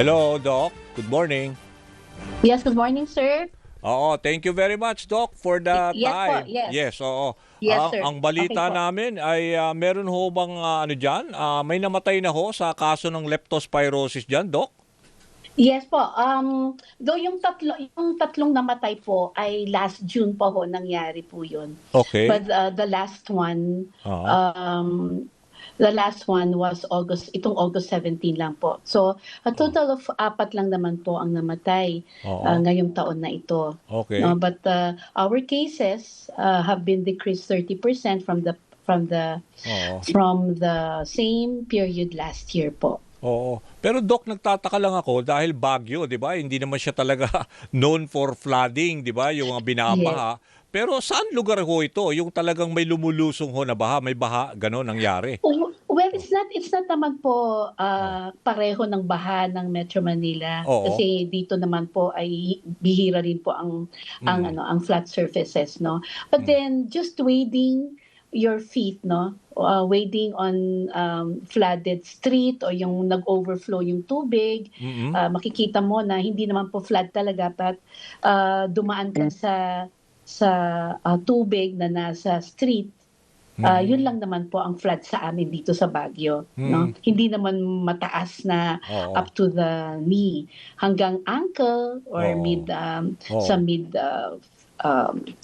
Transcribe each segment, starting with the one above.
Hello, Doc. Good morning. Yes, good morning, sir. Oo, thank you very much, Doc, for the Yes po, time. yes. Yes, oo. Yes, Ang, sir. ang Okay balita po. namin ay meron ho bang ano dyan? May namatay na ho sa kaso ng leptospirosis dyan, Doc? Yes po. Though yung tatlong namatay po ay last June pa ho nangyari po 'yun. Okay. But Oo. the last one was August 17 lang po. So, a total of apat lang naman po ang namatay Oo. ngayong taon na ito. No, Okay. but our cases have been decreased 30% from the Oo. from the same period last year po. Oo. Pero Doc, nagtataka lang ako dahil Baguio, 'di ba? Hindi naman siya talaga known for flooding, 'di ba? Yung mga Yes. binabaha. Pero saan lugar ho ito? Yung talagang may lumulusong ho na baha, may baha, gano'n nangyari. Well, it's not naman po Oh. pareho ng baha ng Metro Manila Oo. kasi dito naman po ay bihira rin po Mm. ang flat surfaces, no. But Mm. then just wading your feet, no, wading on flooded street o yung nag-overflow yung tubig, Mm. makikita mo na hindi naman po flood talaga but dumaan ka sa tubig na nasa street. Yun Mm. lang naman po ang flood sa amin dito sa Baguio, Mm. 'no. Hindi naman mataas na Oo. up to the knee, hanggang ankle or Oo. sa Oo.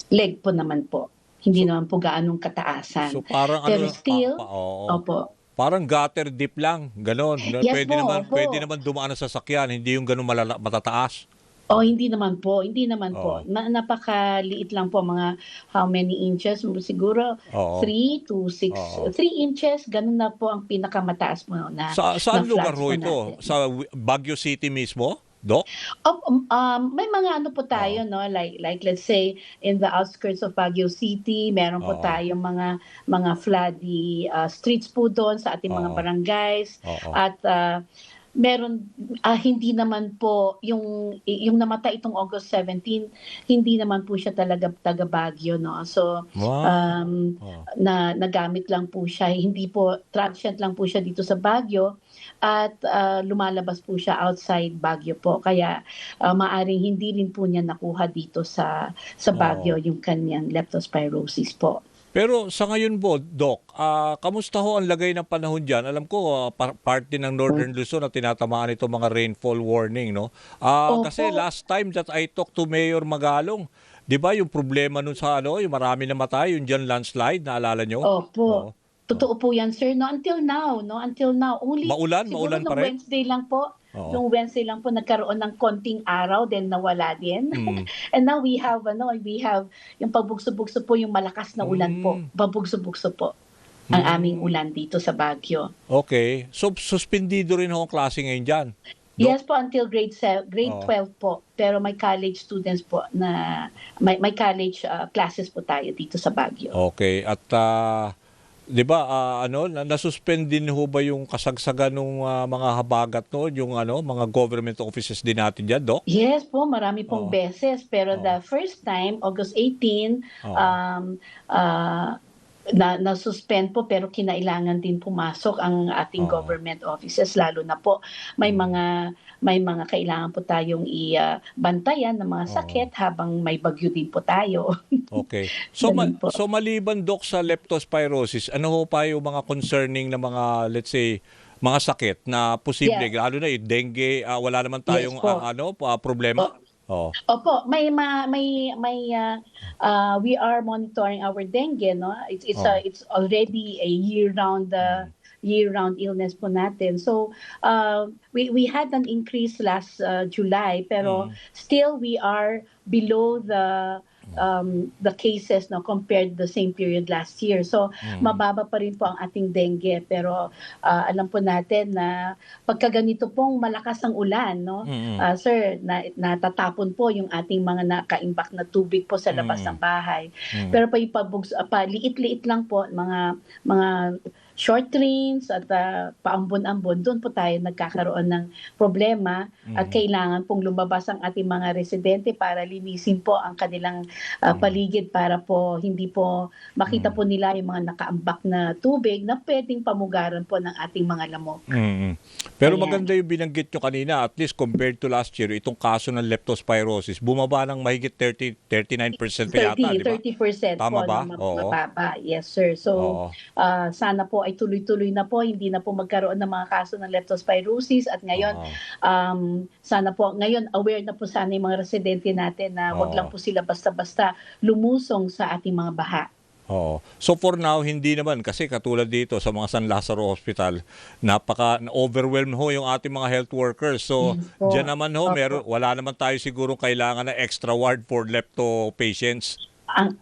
leg po naman po. Hindi So naman po gaanong so kataasan. parang Pero ano, still oo. opo. Parang gutter deep lang, gano'n. Na Yes po, pwede opo. naman dumaan ang sasakyan, hindi yung gano'n matataas. Oh, hindi naman po. Oo. Napakaliit lang po, mga how many inches, siguro Oo. 3 to 6, Oo. 3 inches, gano'n na po ang pinakamataas po na Saan lugar floods ho po ito? natin. Sa Baguio City mismo, Doc? May mga ano po Oo. tayo, 'no, like let's say in the outskirts of Baguio City, meron po Oo. tayong mga floody streets po do'n sa ating mga Oo. barangays Oo. at meron hindi naman po yung namatay itong August 17, hindi naman po siya talaga taga Baguio, 'no. So, Ah. um, Oo. nagamit lang po siya, hindi po transient lang po siya dito sa Baguio at lumalabas po siya outside Baguio po. Kaya maaaring hindi rin po niya nakuha dito sa Oo. Baguio yung kanyang leptospirosis po. Pero sa ngayon po, Doc, kamusta ho ang lagay ng panahon diyan? Alam ko, part din ng Northern Luzon na tinatamaan itong mga rainfall warning, no? Kasi Opo, last time that I talked to Mayor Magalong, 'di ba yung problema nun sa ano, yung marami namatay, yung diyan landslide, naalala nyo? opo. Oo. Oo. Totoo po 'yan, sir, 'no, until now, 'no, until now. Only siguro Maulan pa rin? Oo. nung Wednesday lang po nagkaroon ng konting araw then nawala din. Mm. And now we have yung pabugso-bugso po, yung malakas na ulan po, Hmm. pabugso-bugso po ang aming Hmm. ulan dito sa Baguio. Okay. So, suspendido rin ho ang klase ngayon diyan, Doc? Yes po, until grade Oo. 12 po, pero may college students po na may college classes po tayo dito sa Baguio. Okay. At 'di ba, ano, nasuspend din ho ba yung kasagsagan ng mga habagat noon, yung ano, mga government offices din natin diyan, Doc? Yes po, marami pong Oo. beses, pero Oo. the first time, August 18, Oo. um, ah, na-suspend po, pero kinailangan din pumasok ang ating Oo. government offices, lalo na po may Mm. mga may mga kailangan po tayong bantayan ng mga Oo. sakit habang may bagyo din po tayo. Okay. Gano'n po. So maliban, Doc, sa leptospirosis, ano ho pa yung mga concerning na mga, let's say, mga sakit na posible, Yeah, lalo na yung dengue, wala naman yes tayong po. ano, problema? O Oo. Opo, we are monitoring our dengue, 'no. Oo. It's already a Mm. year-round illness po natin. So, we had an increase last July, pero Mm. still we are below the cases, 'no, compared the same period last year. So, Mm. mababa pa rin po ang ating dengue, pero alam po natin na pagka ganito pong malakas ang ulan, 'no, Mm. sir, natatapon po yung ating mga nakaimbak na tubig po sa labas Mm. ng bahay. Mm. Pero pa yung paliit-liit lang po, mga short trains at paambon-ambon, doon po tayo nagkakaroon ng problema at kailangan pong lumabas ang ating mga residente para linisin po ang kanilang paligid para po hindi po makita po nila yung mga nakaambak na tubig na pwedeng pamugaran po ng ating mga lamok. Pero Ayan. maganda yung binanggit nyo kanina, at least compared to last year, itong kaso ng leptospirosis, bumaba ng mahigit 39% pa yata, di ba? 30% Tama po ba? na Oo. mababa. Yes, sir. So, Oo. sana po ay tuloy-tuloy na po, hindi na po magkaroon ng mga kaso ng leptospirosis at ngayon, sana po, ngayon aware na po sana yung mga residente natin na wag lang po sila basta-basta lumusong sa ating mga baha. Oo. So for now, hindi naman kasi katulad dito sa mga San Lazaro Hospital, overwhelmed ho yung ating mga health workers. So Yes po. diyan naman ho, Opo. wala naman tayo siguro kailangan na extra ward for lepto patients. Ang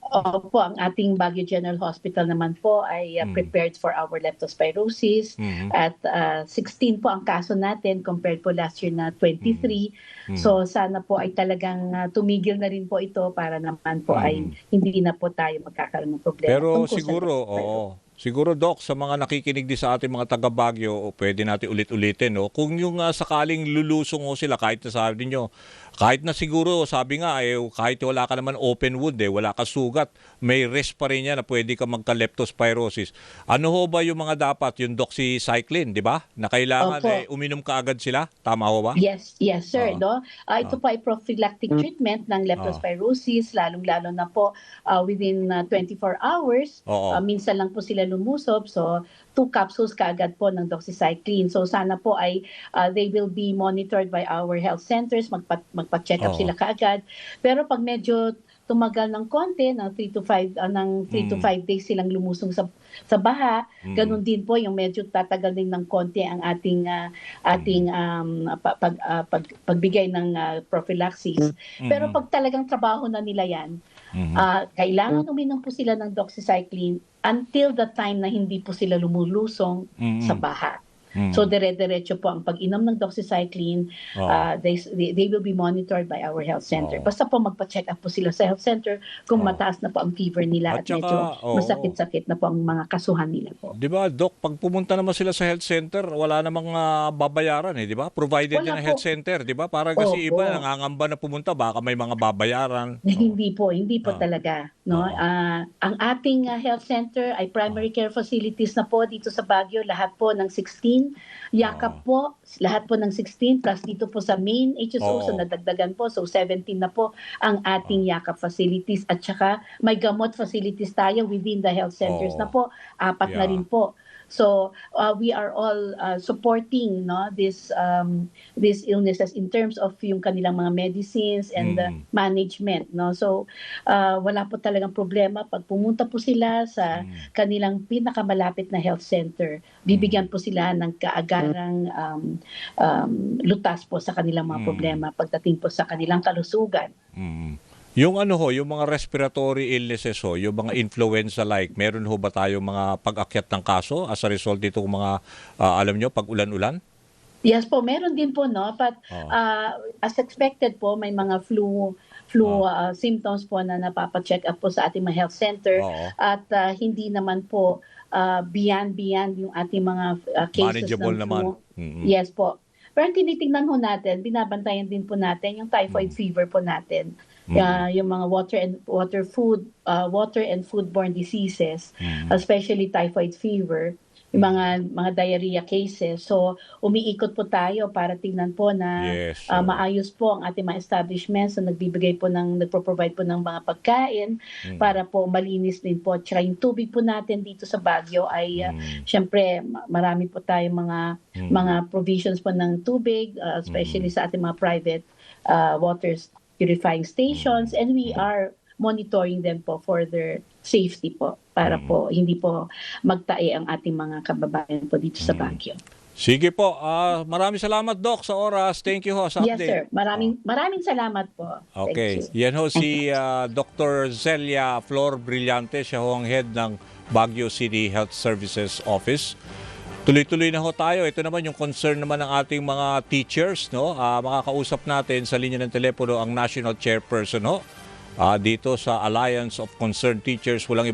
ating Baguio General Hospital naman po ay prepared for our leptospirosis at 16 po ang kaso natin compared po last year na 23. So sana po ay talagang tumigil na rin po ito para naman po ay hindi na po tayo magkakaroon ng problema. Pero tungkol sa siguro, leptospirosis. siguro Doc, sa mga nakikinig din sa ating mga taga Baguio, pwede natin ulit-ulitin, no? Kung yung sakaling lulusong ho sila, kahit na sabi niyo, kahit na siguro, sabi nga, kahit wala ka naman open wound, wala ka sugat, may risk pa rin yan na pwede ka magka-leptospirosis. Ano ho ba yung mga dapat, yung doxycycline, di ba? Na kailangan uminom ka agad sila? Tama ho ba? Yes, sir. No? Ito po ay prophylactic treatment ng leptospirosis, lalong-lalo na po within 24 hours. Minsan lang po sila lumusob. So, 2 capsules kaagad po ng doxycycline. So, sana po ay they will be monitored by our health centers. Magpa-check up sila kaagad. Pero pag medyo tumagal ng konti, ng 3 to 5 days silang lumusong sa baha, ganun din po yung medyo tatagal din ng konti ang ating pagbigay ng prophylaxis. Pero pag talagang trabaho na nila yan, kailangan uminom po sila ng doxycycline until the time na hindi po sila lumulusong sa baha. So dire-diretso po ang pag-inom ng doxycycline. They will be monitored by our health center. Basta po magpa-check up po sila sa health center kung mataas na po ang fever nila at medyo masakit-sakit na po ang mga kasuhan nila po. Di ba, Doc, pag pumunta naman sila sa health center, wala namang babayaran, di ba? Provided din ng health center, di ba? Para kasi iba nangangamba na pumunta, baka may mga babayaran. Hindi po talaga, no? Ang ating health center ay primary care facilities na po dito sa Baguio, lahat po ng 16. Yakap po, lahat po ng 16 plus dito po sa main HSO, so nadagdagan po, so 17 na po ang ating yakap facilities at saka may gamot facilities tayo within the health centers na po, 4 na rin po. So we are all supporting these illnesses in terms of yung kanilang mga medicines and management, no. So wala po talagang problema pag pumunta po sila sa kanilang pinakamalapit na health center. Bibigyan po sila ng kaagarang lutas po sa kanilang mga problema pagdating po sa kanilang kalusugan. Yung yung mga respiratory illnesses yung mga influenza-like, meron ho ba tayo mga pag-akyat ng kaso as a result dito mga, alam nyo, pag ulan-ulan? Yes po, meron din po, no? But as expected po, may mga flu symptoms po na napapacheck up po sa ating mga health center at hindi naman po beyond yung ating mga cases manageable ng flu. Naman. Yes po. Pero tinitingnan ho natin, binabantayan din po natin yung typhoid fever po natin. Yung mga water and foodborne diseases, especially typhoid fever, yung mga diarrhea cases. So umiikot po tayo para tingnan po na maayos po ang ating mga establishments na nagpo-provide po ng mga pagkain para po malinis din po. Tsaka yung tubig po natin dito sa Baguio ay syempre marami po tayong mga provisions po ng tubig, especially sa ating mga private water purifying stations, and we are monitoring them po for their safety po para po hindi po magtae ang ating mga kababayan po dito sa Baguio. Sige po, maraming salamat Doc sa oras. Thank you ho sa update. Yes sir, maraming salamat po. Okay, yan ho si Dr. Zelia Flor Brillante, siya ho ang head ng Baguio City Health Services Office. Tuloy-tuloy na ho tayo. Ito naman yung concern naman ng ating mga teachers, no? Makakausap natin sa linya ng telepono ang National Chairperson, no? Dito sa Alliance of Concerned Teachers. Walang